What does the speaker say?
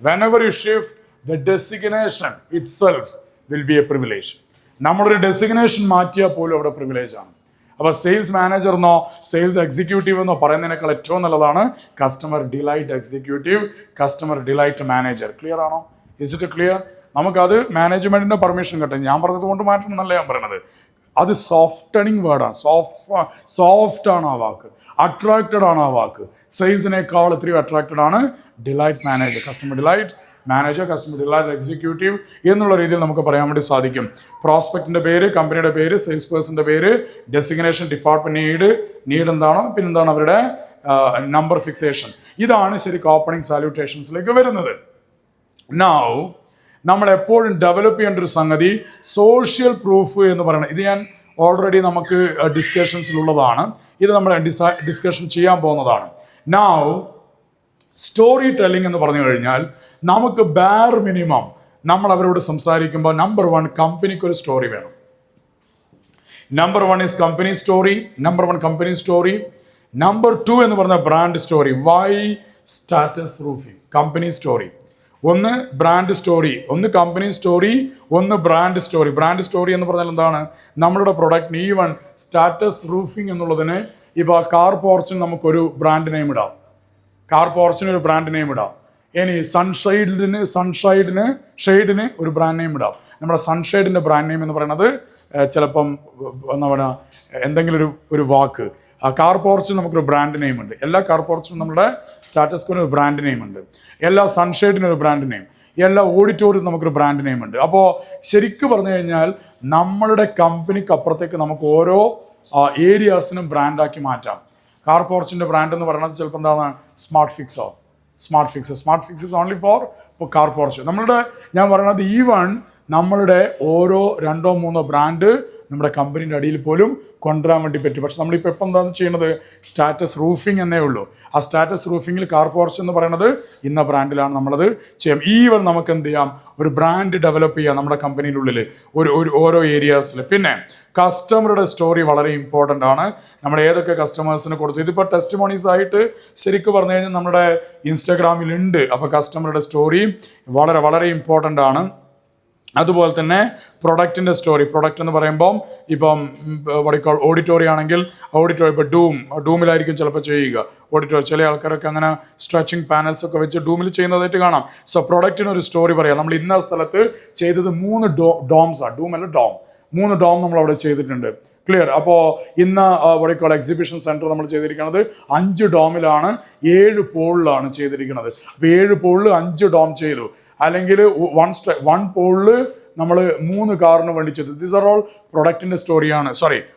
whenever you shift, the designation itself will be a privilege. നമ്മളൊരു designation മാറ്റിയാൽ പോലും അവിടെ പ്രിവിലേജ് ആണ്. അപ്പോൾ സെയിൽസ് മാനേജർ എന്നോ സെയിൽസ് എക്സിക്യൂട്ടീവ് എന്നോ പറയുന്നതിനേക്കാൾ ഏറ്റവും നല്ലതാണ് customer delight executive, customer delight manager. Clear ആണോ? Is it clear? നമുക്കത് മാനേജ്മെന്റിന്റെ പെർമിഷൻ കിട്ടും. ഞാൻ പറഞ്ഞത് കൊണ്ട് മാറ്റണം എന്നല്ല ഞാൻ പറയണത്. അത് സോഫ്റ്റണിങ് വേർഡാണ്. സോഫ്റ്റ് ആണ് ആ വാക്ക്, അട്രാക്റ്റഡ് ആണ് ആ വാക്ക്. സെയിൽസിനേക്കാൾ എത്രയോ അട്രാക്റ്റഡ് ആണ് delight manager, customer delight manager, customer delight executive എന്നുള്ള രീതിയിൽ നമുക്ക് പറയാൻ വേണ്ടി സാധിക്കും. പ്രോസ്പെക്റ്റിന്റെ പേര്, കമ്പനിയുടെ പേര്, സെയിൽസ് പേഴ്സന്റെ പേര്, ഡെസിഗ്നേഷൻ, ഡിപ്പാർട്ട്മെന്റ് നീഡ് എന്താണോ, പിന്നെന്താണ് അവരുടെ നമ്പർ ഫിക്സേഷൻ. ഇതാണ് ശരിക്കും ഓപ്പണിംഗ് സാല്യൂട്ടേഷൻസിലേക്ക് വരുന്നത്. നൗ നമ്മൾ എപ്പോഴും ഡെവലപ്പ് ചെയ്യേണ്ട ഒരു സംഗതി സോഷ്യൽ പ്രൂഫ് എന്ന് പറയുന്നത്. ഇത് ഞാൻ ഓൾറെഡി നമുക്ക് ഡിസ്കഷൻസിലുള്ളതാണ്. ഇത് നമ്മൾ ഡിസ്കഷൻ ചെയ്യാൻ പോകുന്നതാണ്. നൗ സ്റ്റോറി ടെല്ലിംഗ് എന്ന് പറഞ്ഞു കഴിഞ്ഞാൽ നമുക്ക് ബാർ മിനിമം നമ്മൾ അവരോട് സംസാരിക്കുമ്പോൾ നമ്പർ 1 കമ്പനിക്ക് ഒരു സ്റ്റോറി വേണം. Number 1 is company story. Number 2 എന്ന് പറഞ്ഞ brand story. Why status roofing? Company story. ഒന്ന് ബ്രാൻഡ് സ്റ്റോറി, ഒന്ന് കമ്പനി സ്റ്റോറി, ഒന്ന് ബ്രാൻഡ് സ്റ്റോറി. ബ്രാൻഡ് സ്റ്റോറി എന്ന് പറഞ്ഞാൽ എന്താണ്? നമ്മളുടെ പ്രൊഡക്റ്റിന് ഈവൻ സ്റ്റാറ്റസ് റൂഫിംഗ് എന്നുള്ളതിന് ഇപ്പോൾ കാർ പോർച്ചിന് നമുക്കൊരു ബ്രാൻഡ് നെയിം ഇടാം. കാർ പോർച്ചിന് ഒരു ബ്രാൻഡ് നെയിം ഇടാം. ഇനി ഷെയ്ഡിന് ഒരു ബ്രാൻഡ് നെയിം ഇടാം. നമ്മുടെ സൺഷെയ്ഡിൻ്റെ ബ്രാൻഡ് നെയിം എന്ന് പറയുന്നത് ചിലപ്പം എന്താ പറയുക, എന്തെങ്കിലും ഒരു വാക്ക്. കാർ പോർച്ചിന് നമുക്കൊരു ബ്രാൻഡ് നെയിം ഉണ്ട്. എല്ലാ കാർ പോർച്ചിനും നമ്മുടെ സ്റ്റാറ്റസ് കോന് ഒരു ബ്രാൻഡ് നെയിം ഉണ്ട്. എല്ലാ സൺഷെയ്ഡിനും ഒരു ബ്രാൻഡ് നെയിം, എല്ലാ ഓഡിറ്റോറിയത്തിനും നമുക്കൊരു ബ്രാൻഡ് നെയിം ഉണ്ട്. അപ്പോൾ ശരിക്കും പറഞ്ഞു കഴിഞ്ഞാൽ നമ്മളുടെ കമ്പനിക്ക് അപ്പുറത്തേക്ക് നമുക്ക് ഓരോ ഏരിയാസിനും ബ്രാൻഡാക്കി മാറ്റാം. കാർ പോർച്ചിൻ്റെ ബ്രാൻഡ് എന്ന് പറയുന്നത് ചിലപ്പോൾ എന്താണ് smart fix is only for car porch. ഞാൻ പറയുന്നത് ഈവൺ നമ്മളുടെ ഓരോ 2-3 ബ്രാൻഡ് നമ്മുടെ കമ്പനീൻ്റെ അടിയിൽ പോലും കൊണ്ടുവരാൻ വേണ്ടി പറ്റും. പക്ഷെ നമ്മളിപ്പോൾ എപ്പോൾ എന്താണ് ചെയ്യുന്നത്? സ്റ്റാറ്റസ് റൂഫിംഗ് എന്നേ ഉള്ളൂ. ആ സ്റ്റാറ്റസ് റൂഫിങ്ങിൽ കാർ പോർച്ച് എന്ന് പറയുന്നത് ഇന്ന ബ്രാൻഡിലാണ് നമ്മളത് ചെയ്യാം. ഈവൻ നമുക്ക് എന്ത് ചെയ്യാം? ഒരു ബ്രാൻഡ് ഡെവലപ്പ് ചെയ്യാം നമ്മുടെ കമ്പനിയുടെ ഉള്ളിൽ ഓരോ ഏരിയാസിൽ. പിന്നെ കസ്റ്റമറുടെ സ്റ്റോറി വളരെ ഇമ്പോർട്ടൻ്റ് ആണ്. നമ്മൾ ഏതൊക്കെ കസ്റ്റമേഴ്സിന് കൊടുത്തു, ഇതിപ്പോൾ ടെസ്റ്റിമോണീസ് ആയിട്ട് ശരിക്കും പറഞ്ഞു കഴിഞ്ഞാൽ നമ്മുടെ ഇൻസ്റ്റാഗ്രാമിലുണ്ട്. അപ്പോൾ കസ്റ്റമറുടെ സ്റ്റോറി വളരെ വളരെ ഇമ്പോർട്ടൻ്റ് ആണ്. അതുപോലെ തന്നെ പ്രൊഡക്റ്റിൻ്റെ സ്റ്റോറി. പ്രൊഡക്റ്റ് എന്ന് പറയുമ്പം ഇപ്പം ഓഡിറ്റോറി ആണെങ്കിൽ ഓഡിറ്റോറി, ഇപ്പോൾ ഡൂമിലായിരിക്കും ചിലപ്പോൾ ചെയ്യുക ഓഡിറ്റോറി. ചില ആൾക്കാരൊക്കെ അങ്ങനെ സ്ട്രെച്ചിങ് പാനൽസ് ഒക്കെ വെച്ച് ഡൂമിൽ ചെയ്യുന്നതായിട്ട് കാണാം. സോ പ്രൊഡക്റ്റിനൊരു സ്റ്റോറി പറയാം. നമ്മൾ ഇന്ന സ്ഥലത്ത് ചെയ്തത് 3 ഡോംസാണ്. ഡൂമല്ല ഡോം. 3 ഡോം നമ്മൾ അവിടെ ചെയ്തിട്ടുണ്ട്. ക്ലിയർ? അപ്പോൾ ഇന്ന് എക്സിബിഷൻ സെൻറ്റർ നമ്മൾ ചെയ്തിരിക്കുന്നത് 5 ഡോമിലാണ്, 7 പോളിലാണ് ചെയ്തിരിക്കുന്നത്. അപ്പോൾ 7 പോളിൽ 5 ഡോം ചെയ്തു. അല്ലെങ്കിൽ 1 പോളിൽ നമ്മൾ 3 കാറിന് വേണ്ടി ചെയ്തു. ദീസ് ആർ ഓൾ പ്രൊഡക്റ്റിൻ്റെ സ്റ്റോറിയാണ്.